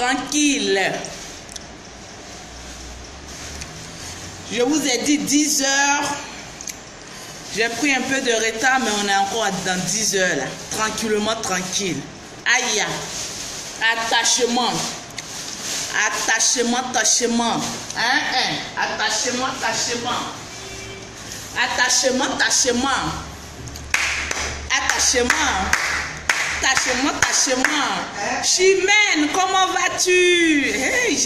tranquille. Je vous ai dit 10 heures. J'ai pris un peu de retard, mais on est encore dans 10 heures là. Tranquillement, tranquille. Aïe, attachement. Attachement, attachement. Attachement, attachement. Attachement, attachement. Attachement. Attachement, attachement. Chimène, comment vas-tu? Hey,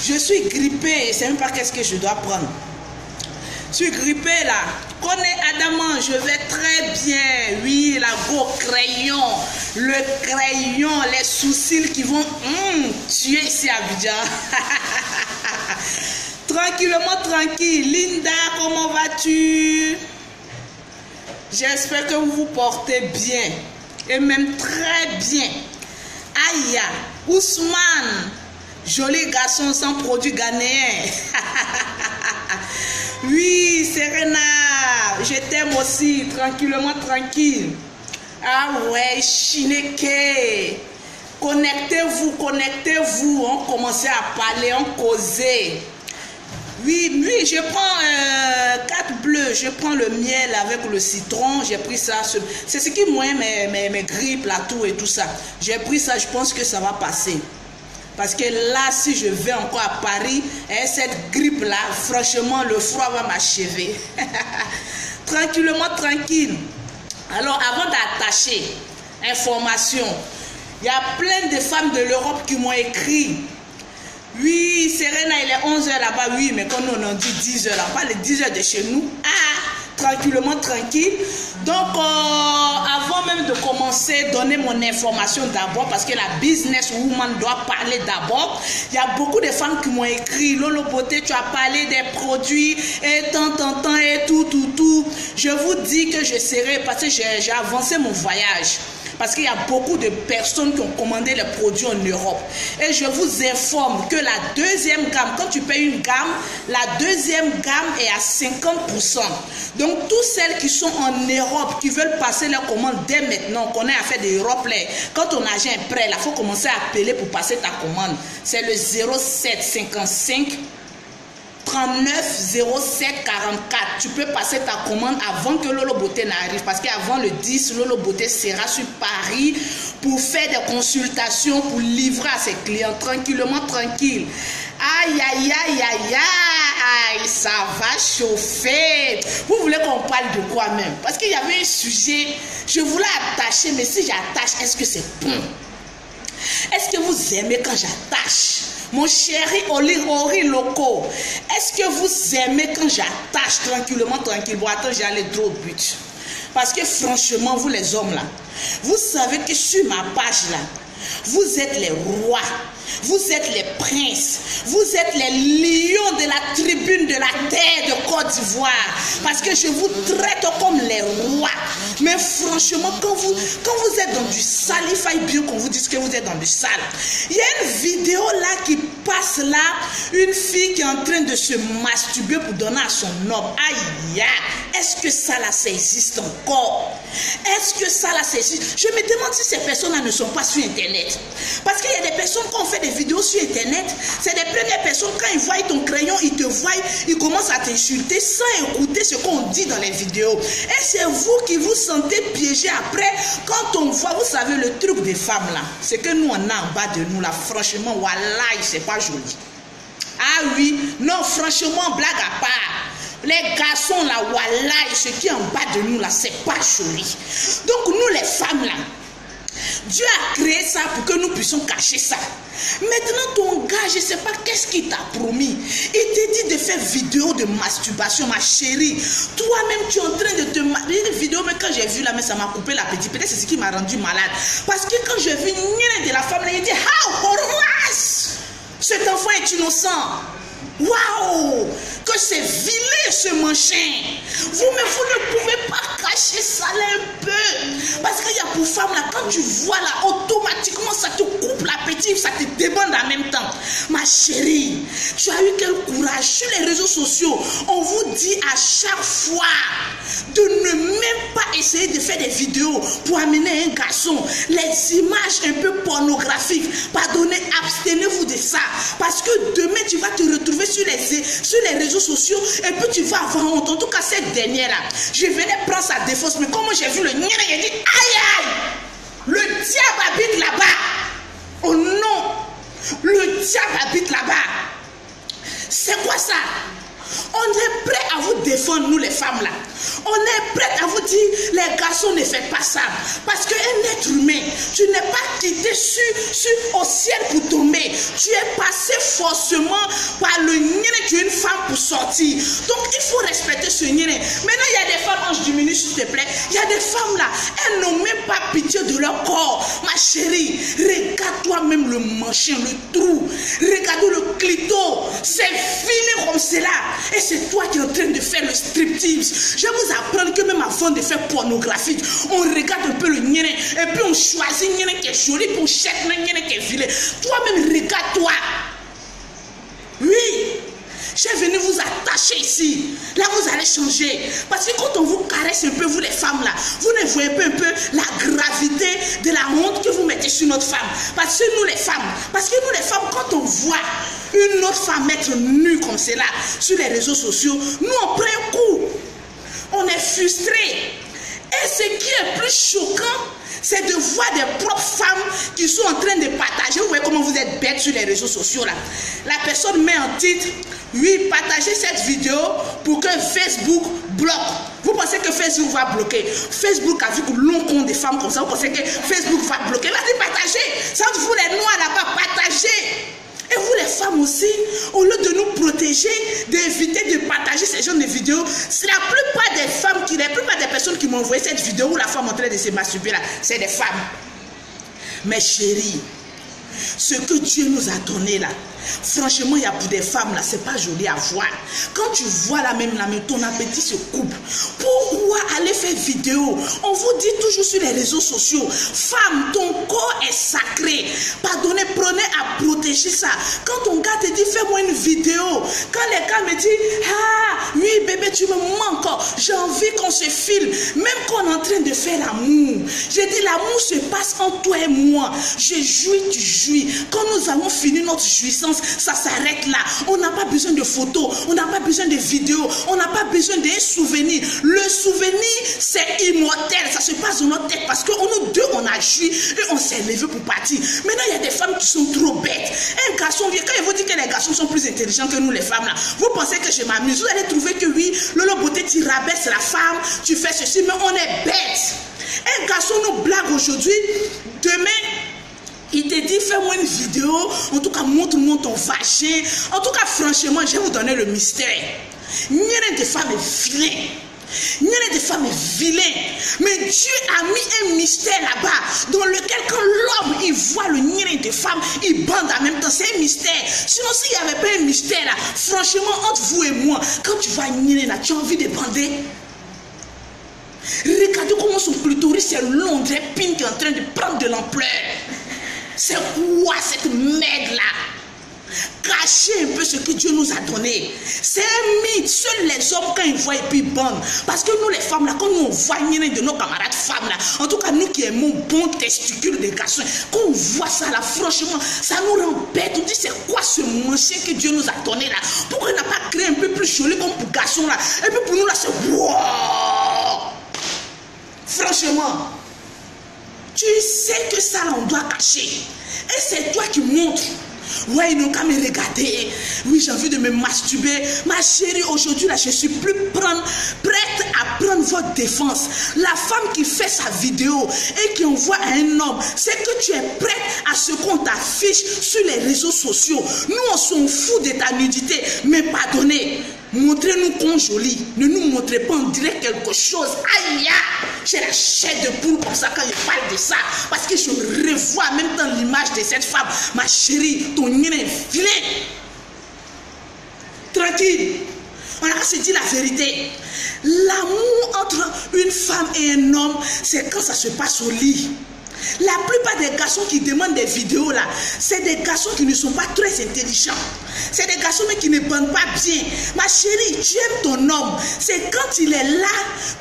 je suis grippée. Je ne sais même pas qu'est-ce que je dois prendre. Je suis grippée là. Connais Adamant, je vais très bien. Oui, la go crayon. Le crayon, les sourcils qui vont tuer ici à Abidjan. Tranquillement, tranquille. Linda, comment vas-tu? J'espère que vous vous portez bien. Et même très bien. Aya, Ousmane, joli garçon sans produit ghanéen. Oui, Serena, je t'aime aussi. Tranquillement, tranquille. Ah ouais, Chineke. Connectez-vous, connectez-vous. On commençait à parler, on causait. Oui, oui, je prends 4 bleus, je prends le miel avec le citron, j'ai pris ça, c'est ce qui moins mes grippes, là, tout et tout ça. J'ai pris ça, je pense que ça va passer. Parce que là, si je vais encore à Paris, et cette grippe-là, franchement, le froid va m'achever. Tranquillement, tranquille. Alors, avant d'attacher, information, il y a plein de femmes de l'Europe qui m'ont écrit. Oui, Serena, il est 11 h là-bas, oui, mais quand on en dit 10 h là-bas, les 10 h de chez nous, tranquillement, tranquille. Donc, avant même de commencer, donner mon information d'abord, parce que la businesswoman doit parler d'abord. Il y a beaucoup de femmes qui m'ont écrit, Lolo Beauté, tu as parlé des produits, et tant, et tout. Je vous dis que je serai, parce que j'ai avancé mon voyage. Parce qu'il y a beaucoup de personnes qui ont commandé les produits en Europe. Et je vous informe que la deuxième gamme, quand tu payes une gamme, la deuxième gamme est à 50%. Donc, toutes celles qui sont en Europe, qui veulent passer leur commande dès maintenant, qu'on a affaire d'Europe, quand ton agent est prêt, il faut commencer à appeler pour passer ta commande. C'est le 07 55 39 07 44. Tu peux passer ta commande avant que Lolo Beauté n'arrive, parce qu'avant le 10, Lolo Beauté sera sur Paris pour faire des consultations, pour livrer à ses clients tranquillement, tranquille. Aïe, ça va chauffer. Vous voulez qu'on parle de quoi même? Parce qu'il y avait un sujet, je voulais attacher, mais si j'attache, est-ce que c'est bon? Est-ce que vous aimez quand j'attache? Mon chéri Ori Loco, est-ce que vous aimez quand j'attache tranquillement, tranquille? Bon, attends, j'allais droit au but. Parce que franchement, vous les hommes là, vous savez que sur ma page là, vous êtes les rois, vous êtes les princes, vous êtes les lions de la tribune de la terre de Côte d'Ivoire. Parce que je vous traite comme les rois. Mais franchement, quand vous êtes dans du sale, il faille bien qu'on vous dise que vous êtes dans du sale. Il y a une vidéo là qui passe là, une fille qui est en train de se masturber pour donner à son homme. Aïe, est-ce que ça là, ça existe encore? Est-ce que ça là, ça existe? Je me demande si ces personnes-là ne sont pas sur Internet. Parce qu'il y a des personnes qui ont fait des vidéos sur Internet, c'est des premières personnes, quand ils voient ton crayon, ils te voient, ils commencent à t'insulter sans écouter ce qu'on dit dans les vidéos. Et c'est vous qui vous sentez piégé après, quand on voit, vous savez, le truc des femmes là, c'est que nous on a en bas de nous là, franchement, wallahi, c'est pas joli. Ah oui, non, franchement, blague à part. Les garçons là, wallahi, ce qui est en bas de nous là, c'est pas joli. Donc nous les femmes là, Dieu a créé ça pour que nous puissions cacher ça. Maintenant ton gars, je ne sais pas qu'est-ce qu'il t'a promis. Il t'a dit de faire vidéo de masturbation, ma chérie. Toi-même tu es en train de te masturber. Une vidéo, mais quand j'ai vu là, mais ça m'a coupé l'appétit. Peut-être c'est ce qui m'a rendu malade. Parce que quand j'ai vu une de la femme, il dit, how Horace, cet enfant est innocent. Waouh, que c'est vilain ce machin. Vous ne pouvez pas cacher ça là un peu. Parce qu'il y a pour femmes là, quand tu vois là, automatiquement ça te coupe l'appétit, ça te débande en même temps. Ma chérie, tu as eu quel courage. Sur les réseaux sociaux, on vous dit à chaque fois de ne même pas essayer de faire des vidéos pour amener un garçon, les images un peu pornographiques, pardonnez, abstenez-vous de ça. Parce que demain, tu vas te retrouver sur les réseaux sociaux et puis tu vas avoir honte. En tout cas, cette dernière-là, je venais prendre sa défense, mais comment j'ai vu le nien, j'ai dit, aïe aïe, le diable habite là-bas. Oh non, le diable habite là-bas. C'est quoi ça? On est prêt à vous défendre, nous les femmes là. On est prêt à vous dire, les garçons ne faites pas ça. Parce qu'un être humain, tu n'es pas quitté au ciel pour tomber. Tu es passé forcément par le nien, tu es une femme pour sortir. Donc il faut respecter ce nien. Maintenant il y a des femmes, je diminue s'il te plaît. Il y a des femmes là, elles n'ont même pas pitié de leur corps. Ma chérie, regarde-toi même le manchin, le trou. Regarde le clito. C'est fini comme cela. Et c'est toi qui es en train de faire le striptease. Je vais vous apprendre que même avant de faire pornographique, on regarde un peu le nien et puis on choisit le nien qui est joli pour chaque nien qui est vilain. Toi-même, regarde-toi. Oui, je suis venu vous attacher ici. Là, vous allez changer. Parce que quand on vous caresse un peu, vous les femmes là, vous ne voyez pas un peu la gravité de la honte que vous mettez sur notre femme. Parce que nous les femmes, quand on voit une autre femme être nue comme cela sur les réseaux sociaux, nous on prend un coup. On est frustré. Et ce qui est plus choquant, c'est de voir des propres femmes qui sont en train de partager. Vous voyez comment vous êtes bêtes sur les réseaux sociaux là. La personne met en titre, oui, partagez cette vidéo pour que Facebook bloque. Vous pensez que Facebook va bloquer? Facebook a vu que long compte des femmes comme ça. Vous pensez que Facebook va bloquer? Vas-y, partagez. Ça vous les noirs là-bas, partagez. Et vous les femmes aussi, au lieu de nous protéger, d'éviter de partager ces genres de vidéos, c'est la plupart des personnes qui m'ont envoyé cette vidéo où la femme est en train de se masturber là, c'est des femmes. Mes chéries, ce que Dieu nous a donné là, franchement, il y a pour des femmes là, c'est pas joli à voir. Quand tu vois la même, ton appétit se coupe. Pourquoi aller faire vidéo? On vous dit toujours sur les réseaux sociaux, femme, ton corps est sacré. Pardonnez, prenez à protéger ça. Quand ton gars te dit, fais-moi une vidéo. Quand les gars me disent, ah, oui bébé, tu me manques. J'ai envie qu'on se filme. Même qu'on est en train de faire l'amour. J'ai dit, l'amour se passe entre toi et moi. Je jouis, tu jouis. Quand nous avons fini notre jouissance, ça s'arrête là. On n'a pas besoin de photos, on n'a pas besoin de vidéos, on n'a pas besoin d'un souvenir. Le souvenir, c'est immortel. Ça se passe dans notre tête parce que nous deux, on a joui et on s'est levé pour partir. Maintenant, il y a des femmes qui sont trop bêtes. Un garçon vient, quand il vous dit que les garçons sont plus intelligents que nous, les femmes là, vous pensez que je m'amuse. Vous allez trouver que oui, Lolo Beauté, tu rabaisses la femme, tu fais ceci, mais on est bêtes. Un garçon nous blague aujourd'hui, demain, il te dit, fais-moi une vidéo, en tout cas, montre-moi ton vagin. En tout cas, franchement, je vais vous donner le mystère. N'y a des femmes vilaines. N'y a des femmes vilaines. Mais Dieu a mis un mystère là-bas, dans lequel quand l'homme, il voit le nien des femmes, il bande en même temps. C'est un mystère. Sinon, s'il n'y avait pas un mystère là, franchement, entre vous et moi, quand tu vois un nien là, tu as envie de bander. Regardez comment son clitoris est long, très pink, qui est en train de prendre de l'ampleur. C'est quoi cette merde-là? Cachez un peu ce que Dieu nous a donné. C'est un mythe. Seuls les hommes, quand ils voient, et puis bandent. Parce que nous, les femmes, là, quand nous, on voit une de nos camarades femmes, là, en tout cas, nous qui aimons bon testicule des garçons, quand on voit ça, là, franchement, ça nous rend bête. On dit, c'est quoi ce manchin que Dieu nous a donné, là? Pourquoi il n'a pas créé un peu plus joli comme pour garçons, là? Et puis pour nous, là, c'est wow! Franchement. Tu sais que ça, là, on doit cacher. Et c'est toi qui montres. Ouais, ils n'ont qu'à me regarder. Oui, j'ai envie de me masturber. Ma chérie, aujourd'hui, là, je suis plus prête à prendre votre défense. La femme qui fait sa vidéo et qui envoie à un homme, c'est que tu es prête à ce qu'on t'affiche sur les réseaux sociaux. Nous, on s'en fout de ta nudité. Mais pardonnez, montrez-nous qu'on joli. Ne nous montrez pas, on dirait quelque chose. Aïe, j'ai la chair de poule comme ça quand je parle de ça. Parce que je revois en même temps l'image de cette femme. Ma chérie, ton nez est vilain. Tranquille. On a se dit la vérité. L'amour entre une femme et un homme, c'est quand ça se passe au lit. La plupart des garçons qui demandent des vidéos là, c'est des garçons qui ne sont pas très intelligents. C'est des garçons mais qui ne bandent pas bien. Ma chérie, tu aimes ton homme. C'est quand il est là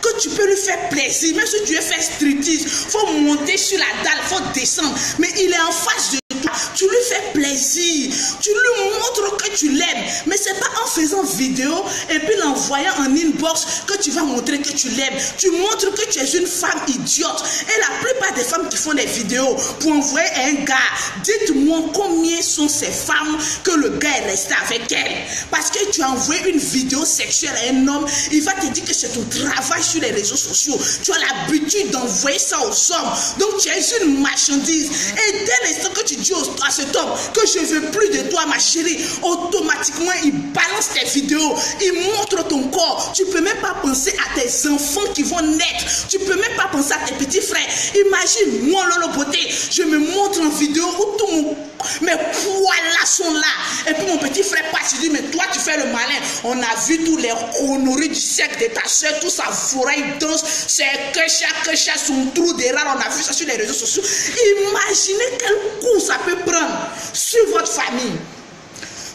que tu peux lui faire plaisir. Même si tu veux faire striptease, il faut monter sur la dalle, il faut descendre. Mais il est en face de toi. Tu lui fais plaisir. Tu lui montres que tu l'aimes. Mais ce n'est pas en faisant vidéo et puis l'envoyant en inbox que tu vas montrer que tu l'aimes. Tu montres que tu es une femme idiote. Et la plupart des femmes qui font des vidéos pour envoyer un gars, dites-moi combien sont ces femmes que le gars est resté avec elle. Parce que tu as envoyé une vidéo sexuelle à un homme, il va te dire que c'est ton travail sur les réseaux sociaux. Tu as l'habitude d'envoyer ça aux hommes. Donc tu es une marchandise. Et dès l'instant que tu dis à cet homme que je ne veux plus de toi, ma chérie, automatiquement il balance tes vidéos, il montre ton corps. Tu ne peux même pas penser à tes enfants qui vont naître. Tu ne peux même pas penser à tes petits frères. Imagine, moi, Lolo Beauté, je me montre en vidéo où tout mes poils là sont là. Et puis mon petit frère passe, il dit, mais toi tu fais le malin. On a vu tous les honoris du sexe de ta soeur, tout ça fourrait, il danse, c'est que chaque son trou de rare. On a vu ça sur les réseaux sociaux. Imaginez quel coup ça peut prendre sur votre famille,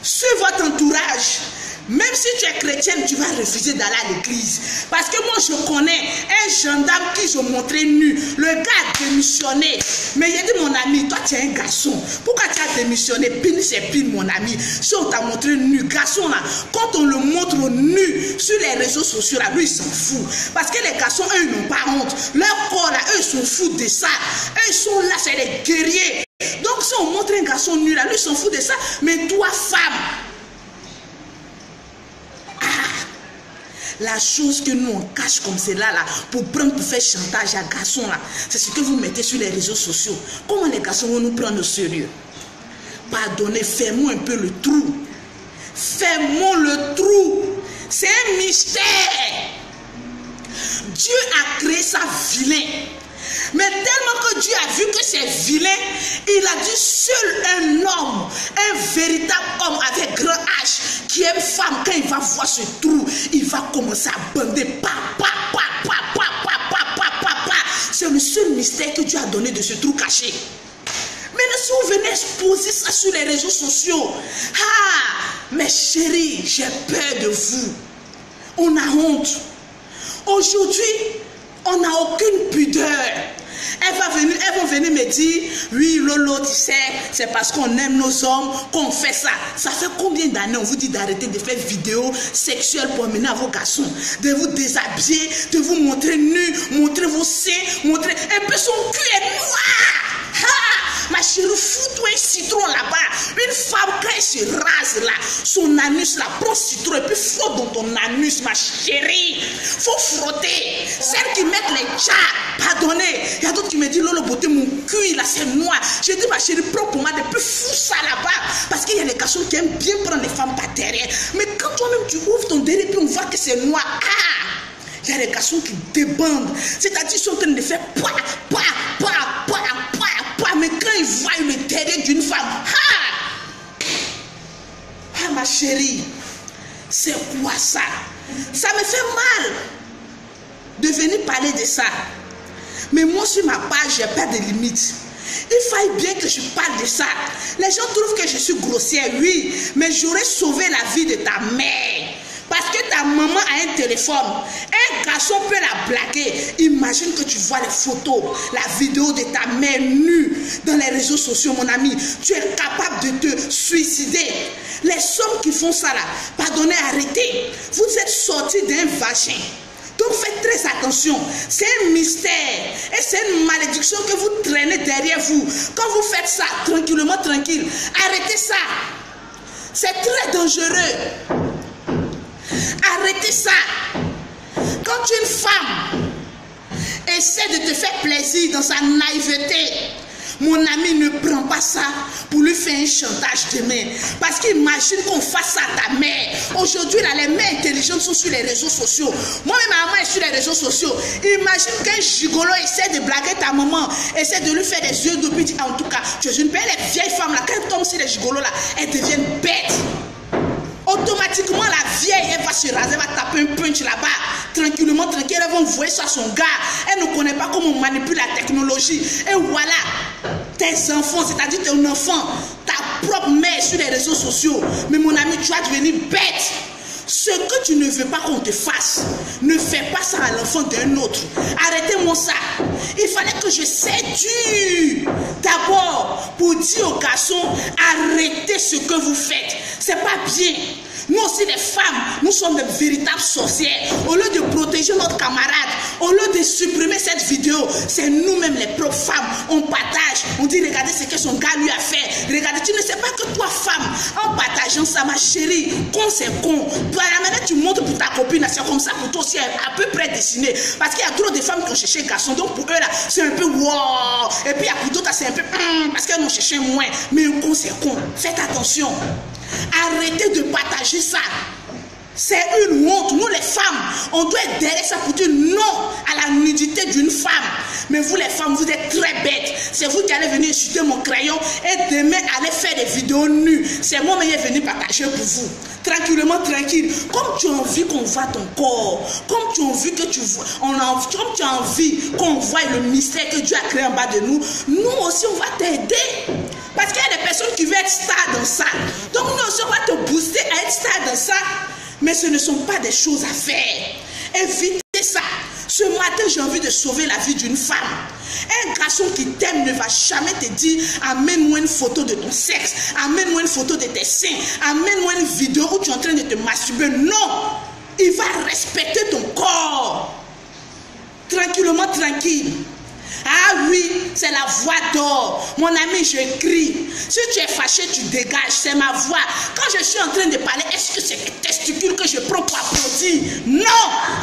sur votre entourage. Même si tu es chrétienne, tu vas refuser d'aller à l'église. Parce que moi, je connais un gendarme qui se montrait nu. Le gars a démissionné. Mais il a dit, mon ami, toi, tu es un garçon. Pourquoi tu as démissionné? Pine, c'est pine, mon ami. Si on t'a montré nu, garçon, là, quand on le montre nu sur les réseaux sociaux, là, lui, il s'en fout. Parce que les garçons, eux, ils n'ont pas honte. Leur corps, là, eux, ils s'en foutent de ça. Eux, ils sont là, c'est les guerriers. Donc, si on montre un garçon nu, là, lui, il s'en fout de ça. Mais toi, femme, la chose que nous on cache comme cela là, pour prendre, pour faire chantage à garçons là, c'est ce que vous mettez sur les réseaux sociaux. Comment les garçons vont nous prendre au sérieux? Pardonnez, fais-moi un peu le trou. Fais-moi le trou. C'est un mystère. Dieu a créé ça vilain. Mais tellement que Dieu a vu que c'est vilain, il a dit seul un homme, un véritable homme avec grand H, qui aime femme, quand il va voir ce trou, il va commencer à bander. C'est le seul mystère que Dieu a donné de ce trou caché. Maintenant, si vous venez exposer ça sur les réseaux sociaux, mes chéris, j'ai peur de vous. On a honte. Aujourd'hui, on n'a aucune pudeur. Elles vont venir me dire, oui, Lolo, tu sais, c'est parce qu'on aime nos hommes qu'on fait ça. Ça fait combien d'années on vous dit d'arrêter de faire vidéos sexuelles pour amener à vos garçons, de vous déshabiller, de vous montrer nus, montrer vos seins, montrer un peu son cul est noir. Ma chérie, fous-toi un citron là-bas. Une femme, quand elle se rase là, son anus là, prend citron et puis frotte dans ton anus, ma chérie. Faut frotter. Celles qui mettent les chats, pardonnez. Il y a d'autres qui me disent, Lolo Beauté, mon cul là, c'est noir. J'ai dit, ma chérie, prends pour moi, et puis fous ça là-bas. Parce qu'il y a des garçons qui aiment bien prendre les femmes par derrière. Mais quand toi-même tu ouvres ton derrière, puis on voit que c'est noir. Il y a des garçons qui débandent. C'est-à-dire, ils sont en train de faire mais quand ils voient le derrière d'une femme, ma chérie, c'est quoi ça? Ça me fait mal de venir parler de ça. Mais moi, sur ma page, j'ai pas de limites. Il faille bien que je parle de ça. Les gens trouvent que je suis grossière, oui, mais j'aurais sauvé la vie de ta mère. Parce que ta maman a un téléphone. Un garçon peut la blaguer. Imagine que tu vois les photos, la vidéo de ta mère nue dans les réseaux sociaux, mon ami. Tu es capable de te suicider. Les hommes qui font ça là, pardonnez, arrêtez. Vous êtes sortis d'un vagin. Donc faites très attention. C'est un mystère. Et c'est une malédiction que vous traînez derrière vous. Quand vous faites ça, tranquillement, tranquille, arrêtez ça. C'est très dangereux. Arrêtez ça. Quand une femme essaie de te faire plaisir dans sa naïveté, mon ami, ne prend pas ça pour lui faire un chantage demain. Parce qu'imagine qu'on fasse ça à ta mère. Aujourd'hui, là, les mères intelligentes sont sur les réseaux sociaux. Moi-même, ma maman est sur les réseaux sociaux. Imagine qu'un gigolo essaie de blaguer ta maman, essaie de lui faire des yeux de pitié. En tout cas, tu es une belle vieille femme là. Quand elle tombe sur les gigolos là, elles deviennent bêtes. Automatiquement, la vieille, elle va se raser, elle va taper un punch là-bas. tranquillement, tranquille, elle va envoyer ça à son gars. Elle ne connaît pas comment on manipule la technologie. Et voilà, tes enfants, c'est-à-dire ton enfant, ta propre mère sur les réseaux sociaux. Mais mon ami, tu vas devenir bête. Ce que tu ne veux pas qu'on te fasse, ne fais pas ça à l'enfant d'un autre. Arrêtez-moi ça. Il fallait que je séduise d'abord pour dire aux garçons, arrêtez ce que vous faites. C'est pas bien. Nous aussi les femmes, nous sommes de véritables sorcières. Au lieu de protéger notre camarade, au lieu de supprimer cette vidéo, c'est nous-mêmes les propres femmes. On partage, on dit regardez ce que son gars lui a fait. Regardez, tu ne sais pas que toi femme, en partageant ça ma chérie, con c'est con. Toi la manière tu montres pour ta copine, c'est comme ça pour toi aussi à peu près dessiné. Parce qu'il y a trop de femmes qui ont cherché un garçon, donc pour eux là, c'est un peu wow. Et puis il y a pour d'autres c'est un peu parce qu'elles ont cherché moins. Mais un con c'est con. Faites attention. Arrêtez de partager ça. C'est une honte. Nous les femmes, on doit être derrière ça pour dire non à la nudité d'une femme. Mais vous les femmes, vous êtes très bêtes. C'est vous qui allez venir insulter mon crayon et demain allez faire des vidéos nues. C'est moi qui vais venir partager pour vous. Tranquillement, tranquille. Comme tu as envie qu'on voit ton corps, comme tu as envie que tu vois, comme tu as envie qu'on voit le mystère que Dieu a créé en bas de nous, nous aussi on va t'aider. Parce qu'il y a des personnes qui veulent être stars dans ça. Donc nous aussi on va te booster à être star dans ça. Mais ce ne sont pas des choses à faire. Évitez ça. Ce matin, j'ai envie de sauver la vie d'une femme. Un garçon qui t'aime ne va jamais te dire amène-moi une photo de ton sexe, amène-moi une photo de tes seins, amène-moi une vidéo où tu es en train de te masturber. Non, il va respecter ton corps. Tranquillement, tranquille. Ah oui, c'est la voix d'or. Mon ami, je crie. Si tu es fâché, tu dégages. C'est ma voix. Quand je suis en train de parler, est-ce que c'est les testicules que je prends pour applaudir? Non.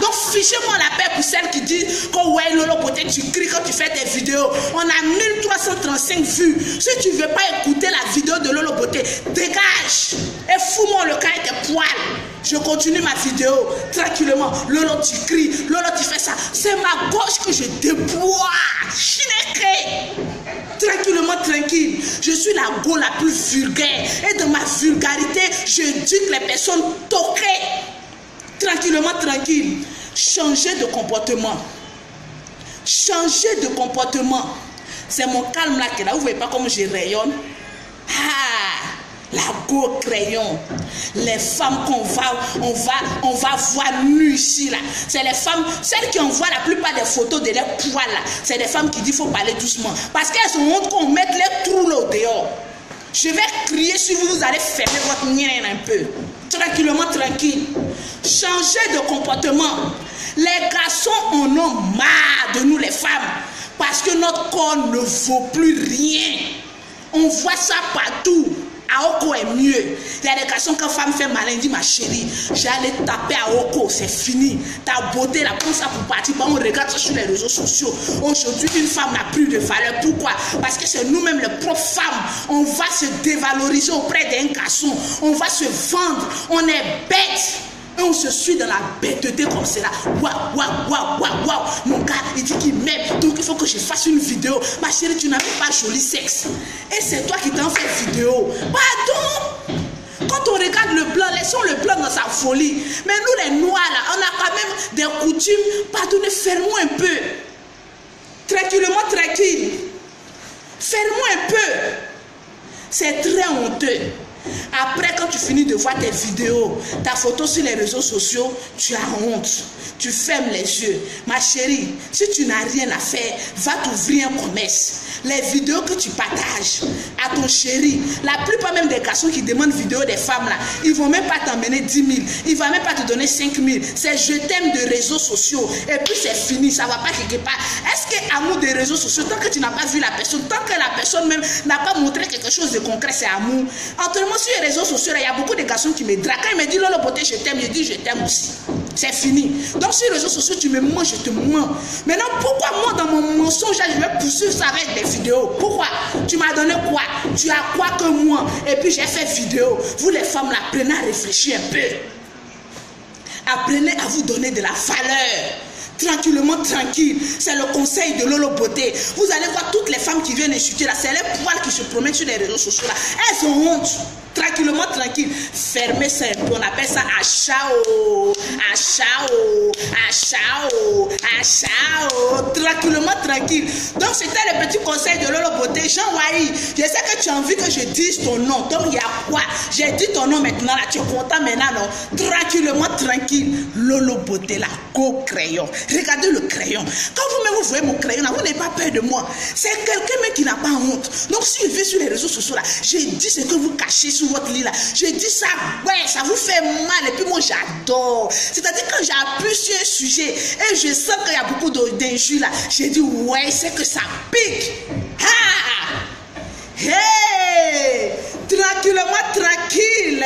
Donc, fichez-moi la paix pour celles qui disent que ouais, Lolo Beauté, tu cries quand tu fais tes vidéos. On a 1335 vues. Si tu ne veux pas écouter la vidéo de Lolo Beauté, dégage. Et fous-moi le cas et tes poils. Je continue ma vidéo tranquillement. Lolo, tu cries. Lolo, tu fais ça. C'est ma gauche que je déploie. Chineke. Tranquillement, tranquille. Je suis la go la plus vulgaire. Et dans ma vulgarité, je dis que les personnes toquées. Tranquillement, tranquille. Changer de comportement. Changer de comportement. C'est mon calme là qui est là. Vous ne voyez pas comment je rayonne? Ah! La go crayon. Les femmes qu'on va voir nues ici là. C'est les femmes, celles qui envoient la plupart des photos de leurs poils là. C'est des femmes qui disent qu'il faut parler doucement. Parce qu'elles ont honte qu'on mette les trous là au dehors. Je vais crier si vous allez fermer votre nien un peu. Tranquillement, tranquille. Changez de comportement. Les garçons en ont marre de nous les femmes. Parce que notre corps ne vaut plus rien. On voit ça partout. Aoko est mieux. Il y a des garçons quand femme fait malin, dit ma chérie, j'allais taper Aoko, c'est fini. Ta beauté, la prends ça pour partir. On regarde ça sur les réseaux sociaux. Aujourd'hui, une femme n'a plus de valeur. Pourquoi? Parce que c'est nous-mêmes les propres femmes. On va se dévaloriser auprès d'un garçon. On va se vendre. On est bête. Et on se suit dans la bêteté comme cela. Waouh, waouh, waouh, waouh, waouh. Mon gars, il dit qu'il m'aime. Donc il faut que je fasse une vidéo. Ma chérie, tu n'avais pas joli sexe. Et c'est toi qui t'en fais vidéo. Pardon. Quand on regarde le blanc, laissons le blanc dans sa folie. Mais nous les noirs là, on a quand même des coutumes. Pardonnez, ferme-moi un peu. Tranquillement, tranquille. Ferme-moi un peu. C'est très honteux. Après, quand tu finis de voir tes vidéos, ta photo sur les réseaux sociaux, tu as honte. Tu fermes les yeux. Ma chérie, si tu n'as rien à faire, va t'ouvrir un commerce. Les vidéos que tu partages à ton chéri, la plupart même des garçons qui demandent vidéos des femmes là, ils ne vont même pas t'emmener 10 000, ils ne vont même pas te donner 5 000. C'est je t'aime de réseaux sociaux. Et puis c'est fini, ça ne va pas quelque part. Est-ce que amour des réseaux sociaux, tant que tu n'as pas vu la personne, tant que la personne même n'a pas montré quelque chose de concret, c'est amour. Autrement, sur les réseaux sociaux, il y a beaucoup de garçons qui me draguent. Quand ils me disent Lolo Beauté, je t'aime, je dis je t'aime aussi. C'est fini. Donc sur les réseaux sociaux, tu me mens, je te mens. Maintenant, pourquoi moi dans mon mensonge, je vais poursuivre ça avec des vidéos? Pourquoi? Tu m'as donné quoi? Tu as quoi que moi? Et puis j'ai fait vidéo. Vous les femmes, là, apprenez à réfléchir un peu. Apprenez à vous donner de la valeur. Tranquillement, tranquille. C'est le conseil de Lolo Beauté. Vous allez voir toutes les femmes qui viennent insulter là. C'est les poils qui se promènent sur les réseaux sociaux là. Elles ont honte. Tranquillement, tranquille. Fermez ça un peu. On appelle ça achao. Achao. Achao. ciao, tranquillement, tranquille. Donc, c'était le petit conseil de Lolo Beauté. Jean-Wari, je sais que tu as envie que je dise ton nom. Donc, il y a quoi? J'ai dit ton nom maintenant, là, tu es content maintenant, non? Tranquillement, tranquille. Lolo Beauté, là, go crayon. Regardez le crayon. Quand vous-même, vous voyez mon crayon, là, vous n'avez pas peur de moi. C'est quelqu'un même qui n'a pas honte. Donc, si je vais sur les réseaux sociaux, là, j'ai dit ce que vous cachez sur votre lit, là. J'ai dit ça, ouais, ça vous fait mal. Et puis, moi, j'adore. C'est-à-dire, quand j'appuie sur un sujet et je sens qu'il y a beaucoup d'injures, là, j'ai dit, ouais, c'est que ça pique. Ah! Hey! Tranquillement, tranquille.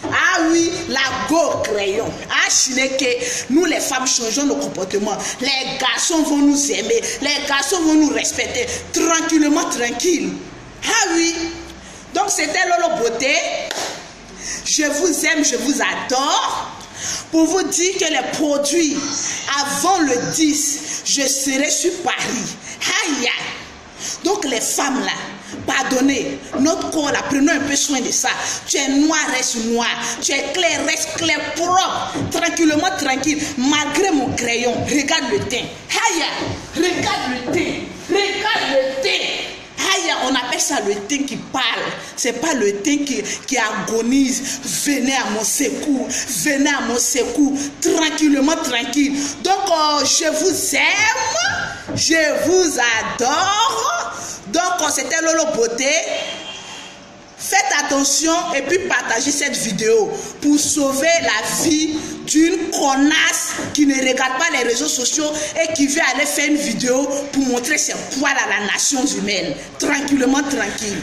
Ah oui, la go crayon. Ah, Chineke, nous les femmes changeons nos comportements. Les garçons vont nous aimer. Les garçons vont nous respecter. Tranquillement, tranquille. Ah oui. Donc, c'était Lolo Beauté. Je vous aime, je vous adore. Pour vous dire que les produits, avant le 10, je serai sur Paris. Aïe, aïe. Donc, les femmes là, pardonnez, notre corps là, prenons un peu soin de ça. Tu es noir, reste noir. Tu es clair, reste clair, propre. Tranquillement, tranquille. Malgré mon crayon, regarde le teint. Aïe, regarde le teint. Regarde le teint. Aïe, on appelle ça le teint qui parle. C'est pas le teint qui agonise. Venez à mon secours. Venez à mon secours. Tranquillement, tranquille. Donc, je vous aime. Je vous adore. Donc, c'était Lolo Beauté. Faites attention et puis partagez cette vidéo pour sauver la vie d'une connasse qui ne regarde pas les réseaux sociaux et qui veut aller faire une vidéo pour montrer ses poils à la nation humaine. Tranquillement, tranquille.